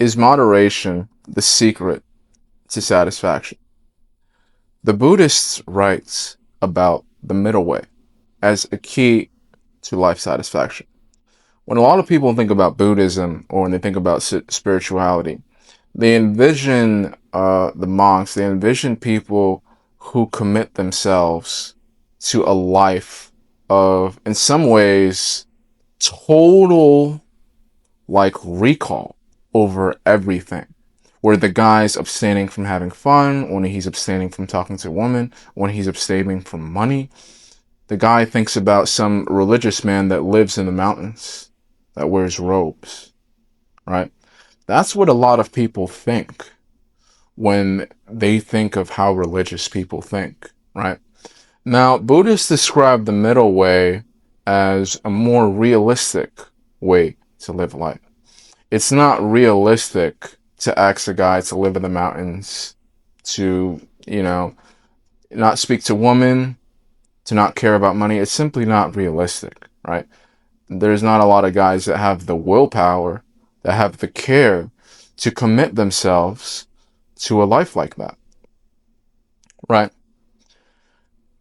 Is moderation the secret to satisfaction? The Buddhists writes about the middle way as a key to life satisfaction. When a lot of people think about Buddhism or when they think about spirituality, they envision the monks, they envision people who commit themselves to a life of, in some ways, total recall over everything. Where the guy's abstaining from having fun, when he's abstaining from talking to a woman, when he's abstaining from money. The guy thinks about some religious man that lives in the mountains, that wears robes, right? That's what a lot of people think when they think of how religious people think, right? Now, Buddhists describe the middle way as a more realistic way to live life. It's not realistic to ask a guy to live in the mountains, to, not speak to women, to not care about money. It's simply not realistic, right? There's not a lot of guys that have the willpower, that have the care to commit themselves to a life like that, right?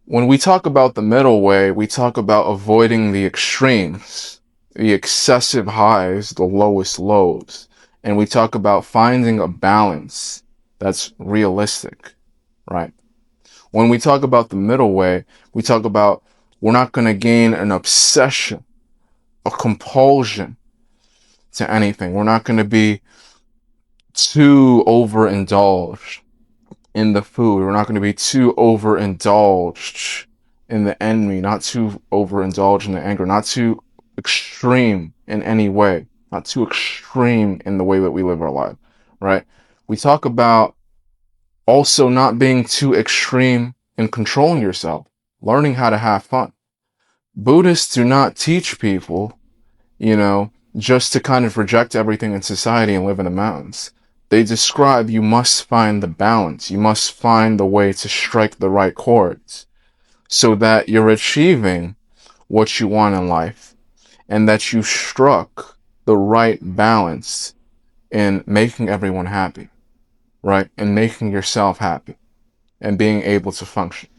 When we talk about the middle way, we talk about avoiding the extremes, the excessive highs, the lowest lows. And we talk about finding a balance that's realistic, right? When we talk about the middle way, we talk about we're not going to gain an obsession, a compulsion to anything. We're not going to be too overindulged in the food. We're not going to be too overindulged in the envy, not too overindulged in the anger, not too extreme in any way, not too extreme in the way that we live our life, right? We talk about also not being too extreme in controlling yourself, learning how to have fun. Buddhists do not teach people, just to kind of reject everything in society and live in the mountains. They describe you must find the balance. You must find the way to strike the right chords so that you're achieving what you want in life and that you struck the right balance in making everyone happy, right? And making yourself happy and being able to function.